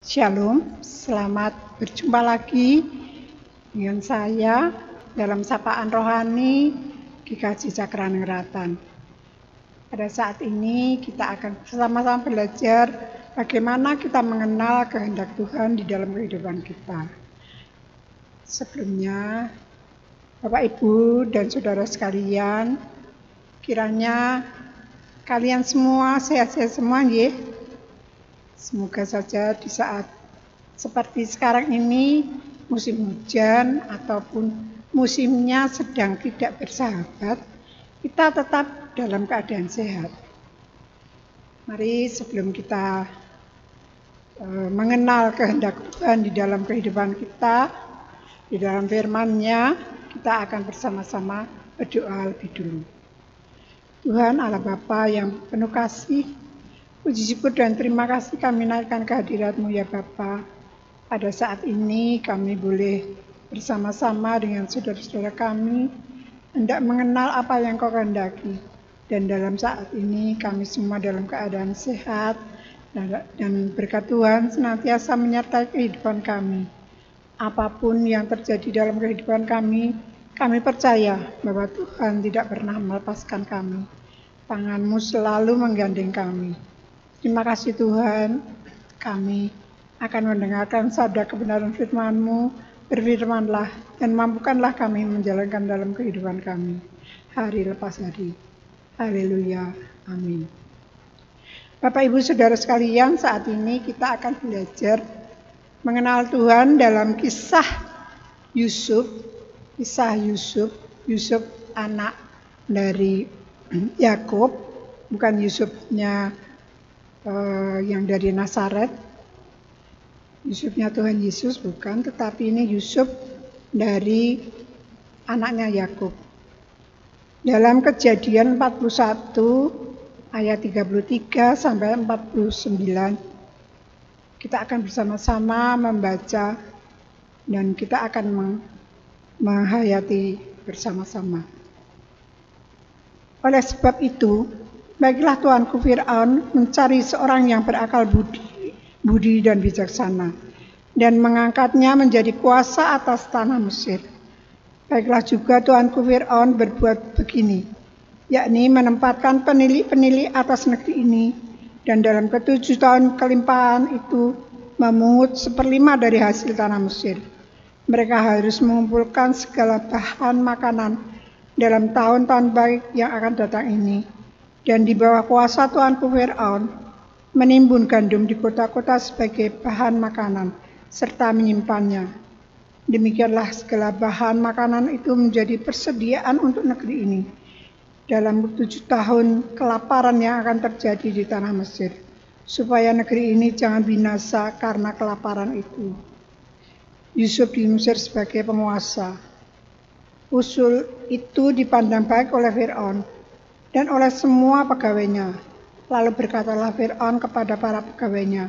Shalom, selamat berjumpa lagi dengan saya dalam sapaan rohani GKJ Cakraningrat. Pada saat ini kita akan bersama-sama belajar bagaimana kita mengenal kehendak Tuhan di dalam kehidupan kita. Sebelumnya, Bapak Ibu dan Saudara sekalian, kiranya kalian semua sehat-sehat semua ya. Semoga saja di saat seperti sekarang ini musim hujan ataupun musimnya sedang tidak bersahabat, kita tetap dalam keadaan sehat. Mari sebelum kita mengenal kehendak Tuhan di dalam kehidupan kita, di dalam firman-Nya, kita akan bersama-sama berdoa lebih dulu. Tuhan Allah Bapa yang penuh kasih, puji syukur dan terima kasih kami naikkan kehadirat-Mu ya Bapa. Pada saat ini kami boleh bersama-sama dengan saudara-saudara kami hendak mengenal apa yang Kau kehendaki. Dan dalam saat ini kami semua dalam keadaan sehat dan berkat Tuhan senantiasa menyertai kehidupan kami. Apapun yang terjadi dalam kehidupan kami percaya bahwa Tuhan tidak pernah melepaskan kami. Tangan-Mu selalu menggandeng kami. Terima kasih Tuhan, kami akan mendengarkan sabda kebenaran firman-Mu, berfirmanlah dan mampukanlah kami menjalankan dalam kehidupan kami, hari lepas hari. Haleluya, amin. Bapak Ibu Saudara sekalian, saat ini kita akan belajar mengenal Tuhan dalam kisah Yusuf anak dari Yakub, bukan Yusufnya yang dari Nazaret, Yusufnya Tuhan Yesus bukan, tetapi ini Yusuf dari anaknya Yakub. Dalam Kejadian 41 ayat 33 sampai 49, kita akan bersama-sama membaca dan kita akan menghayati bersama-sama. Oleh sebab itu, baiklah tuanku Fir'aun mencari seorang yang berakal budi dan bijaksana, dan mengangkatnya menjadi kuasa atas tanah Mesir. Baiklah juga tuanku Fir'aun berbuat begini, yakni menempatkan penilih-penilih atas negeri ini, dan dalam ke-7 tahun kelimpahan itu memungut 1/5 dari hasil tanah Mesir. Mereka harus mengumpulkan segala bahan makanan dalam tahun-tahun baik yang akan datang ini, dan di bawah kuasa tuanku Fir'aun menimbun gandum di kota-kota sebagai bahan makanan serta menyimpannya. Demikianlah segala bahan makanan itu menjadi persediaan untuk negeri ini dalam 7 tahun kelaparan yang akan terjadi di tanah Mesir, supaya negeri ini jangan binasa karena kelaparan itu. Yusuf di Mesir sebagai penguasa. Usul itu dipandang baik oleh Fir'aun dan oleh semua pegawainya. Lalu berkatalah Fir'aun kepada para pegawainya,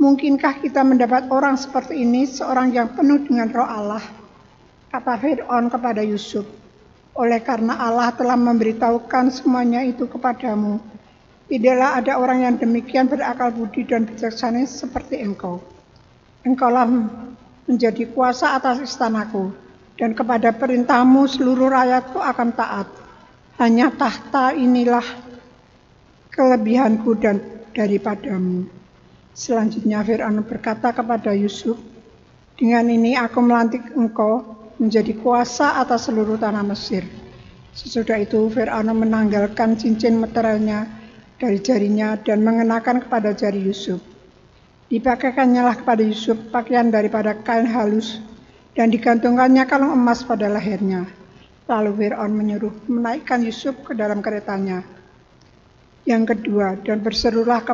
mungkinkah kita mendapat orang seperti ini, seorang yang penuh dengan roh Allah? Kata Fir'aun kepada Yusuf, oleh karena Allah telah memberitahukan semuanya itu kepadamu, tidaklah ada orang yang demikian berakal budi dan bijaksana seperti engkau. Engkaulah menjadi kuasa atas istanaku, dan kepada perintahmu seluruh rakyatku akan taat. Hanya tahta inilah kelebihanku dan daripadamu. Selanjutnya Fir'aun berkata kepada Yusuf, dengan ini aku melantik engkau menjadi kuasa atas seluruh tanah Mesir. Sesudah itu Fir'aun menanggalkan cincin meterainya dari jarinya dan mengenakan kepada jari Yusuf. Dipakaikannya lah kepada Yusuf pakaian daripada kain halus dan digantungkannya kalung emas pada lehernya. Lalu Fir'aun menyuruh menaikkan Yusuf ke dalam keretanya. Yang kedua, dan berserulah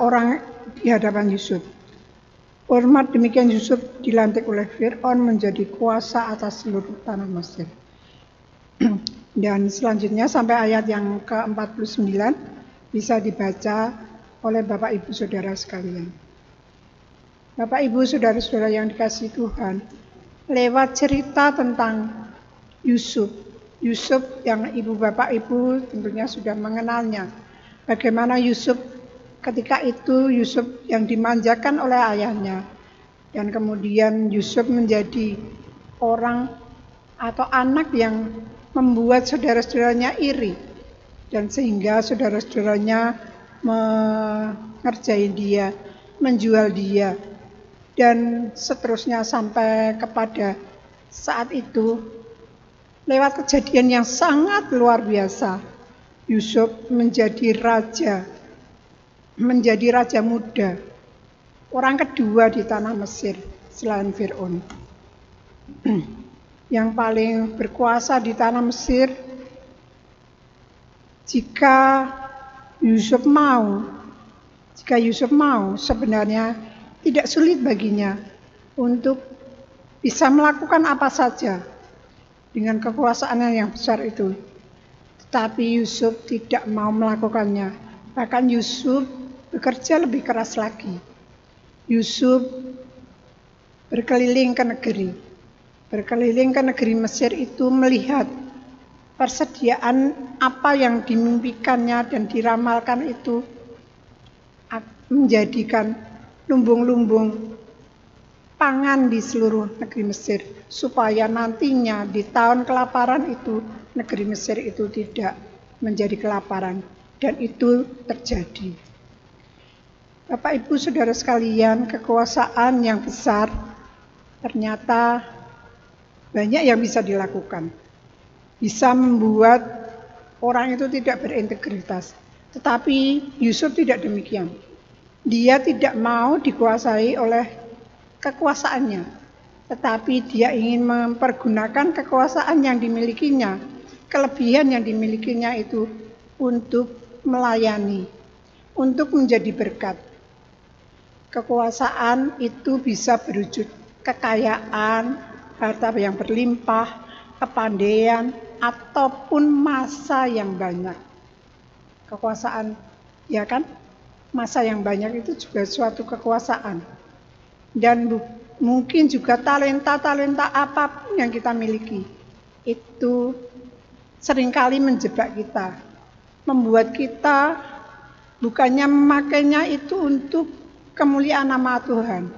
orang di hadapan Yusuf. Hormat demikian Yusuf dilantik oleh Fir'aun menjadi kuasa atas seluruh tanah Mesir. Dan selanjutnya sampai ayat yang ke-49 bisa dibaca oleh Bapak Ibu Saudara sekalian. Bapak Ibu Saudara-saudara yang dikasihi Tuhan, lewat cerita tentang Yusuf yang Ibu Bapak Ibu tentunya sudah mengenalnya. Bagaimana Yusuf Ketika itu Yusuf yang dimanjakan oleh ayahnya, dan kemudian Yusuf menjadi orang atau anak yang membuat saudara-saudaranya iri, dan sehingga saudara-saudaranya mengerjai dia, menjual dia, dan seterusnya sampai kepada saat itu. Lewat kejadian yang sangat luar biasa, Yusuf menjadi raja muda, orang kedua di tanah Mesir selain Fir'aun. Yang paling berkuasa di tanah Mesir. Jika Yusuf mau, sebenarnya tidak sulit baginya untuk bisa melakukan apa saja dengan kekuasaannya yang besar itu. Tetapi Yusuf tidak mau melakukannya. Bahkan Yusuf bekerja lebih keras lagi. Yusuf berkeliling ke negeri Mesir itu, melihat persediaan apa yang dimimpikannya dan diramalkan itu menjadikan lumbung-lumbung pangan di seluruh negeri Mesir, supaya nantinya di tahun kelaparan itu negeri Mesir itu tidak menjadi kelaparan, dan itu terjadi. Bapak Ibu Saudara sekalian, kekuasaan yang besar ternyata banyak yang bisa dilakukan. Bisa membuat orang itu tidak berintegritas. Tetapi Yusuf tidak demikian. Dia tidak mau dikuasai oleh kekuasaannya, tetapi dia ingin mempergunakan kekuasaan yang dimilikinya, kelebihan yang dimilikinya itu untuk melayani, untuk menjadi berkat. Kekuasaan itu bisa berwujud kekayaan, harta yang berlimpah, kepandaian, ataupun masa yang banyak. Kekuasaan, ya kan? Masa yang banyak itu juga suatu kekuasaan. Dan mungkin juga talenta-talenta apapun yang kita miliki, itu seringkali menjebak kita, membuat kita bukannya memakainya itu untuk kemuliaan nama Tuhan,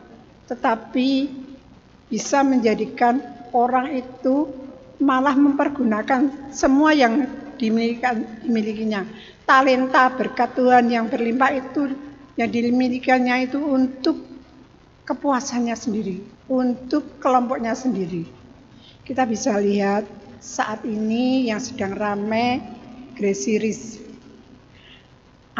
tetapi bisa menjadikan orang itu malah mempergunakan semua yang dimilikinya. Talenta berkat Tuhan yang berlimpah itu, yang dimilikinya itu untuk kepuasannya sendiri, untuk kelompoknya sendiri. Kita bisa lihat saat ini yang sedang ramai, Grace Riz,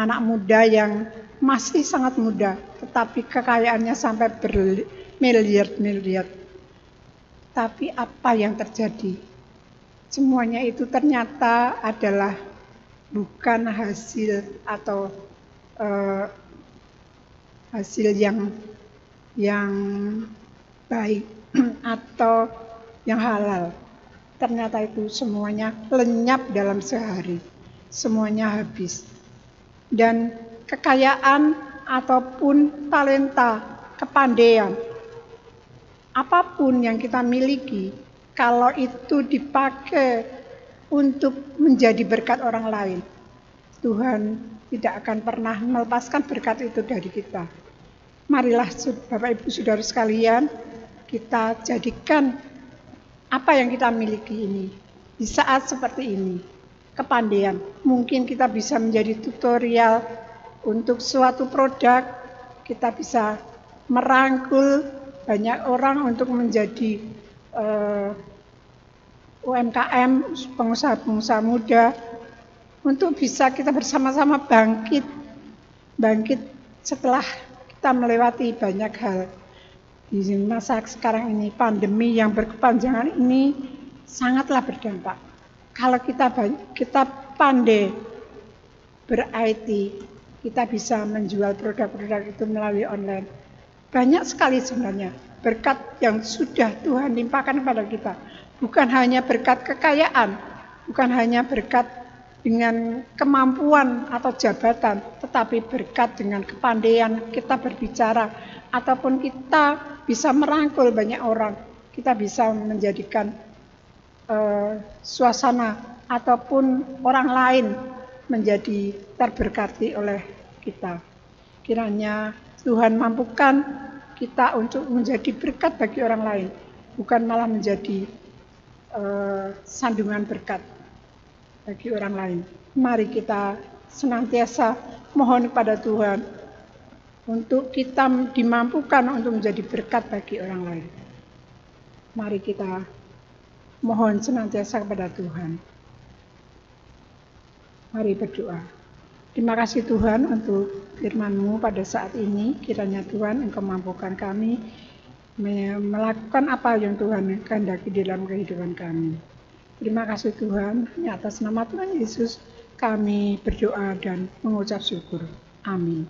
anak muda yang masih sangat muda, tetapi kekayaannya sampai bermiliar-miliar. Tapi apa yang terjadi? Semuanya itu ternyata adalah bukan hasil atau hasil yang baik atau yang halal. Ternyata itu semuanya lenyap dalam sehari, semuanya habis. Dan kekayaan ataupun talenta, kepandaian, apapun yang kita miliki, kalau itu dipakai untuk menjadi berkat orang lain, Tuhan tidak akan pernah melepaskan berkat itu dari kita. Marilah Bapak Ibu Saudara sekalian, kita jadikan apa yang kita miliki ini di saat seperti ini. Kepandaian, mungkin kita bisa menjadi tutorial untuk suatu produk, kita bisa merangkul banyak orang untuk menjadi UMKM, pengusaha-pengusaha muda, untuk bisa kita bersama-sama bangkit setelah kita melewati banyak hal. Di masa sekarang ini, pandemi yang berkepanjangan ini sangatlah berdampak. Kalau kita pandai ber-IT, kita bisa menjual produk-produk itu melalui online. Banyak sekali sebenarnya berkat yang sudah Tuhan limpahkan kepada kita. Bukan hanya berkat kekayaan, bukan hanya berkat dengan kemampuan atau jabatan, tetapi berkat dengan kepandaian kita berbicara, ataupun kita bisa merangkul banyak orang, kita bisa menjadikan suasana ataupun orang lain menjadi terberkati oleh kita. Kiranya Tuhan mampukan kita untuk menjadi berkat bagi orang lain, bukan malah menjadi sandungan berkat bagi orang lain. Mari kita senantiasa mohon kepada Tuhan untuk kita dimampukan untuk menjadi berkat bagi orang lain. Mari kita mohon senantiasa kepada Tuhan. Mari berdoa. Terima kasih Tuhan untuk firman-Mu pada saat ini. Kiranya Tuhan Engkau mampukan kami melakukan apa yang Tuhan kehendaki dalam kehidupan kami. Terima kasih Tuhan. Atas nama Tuhan Yesus kami berdoa dan mengucap syukur. Amin.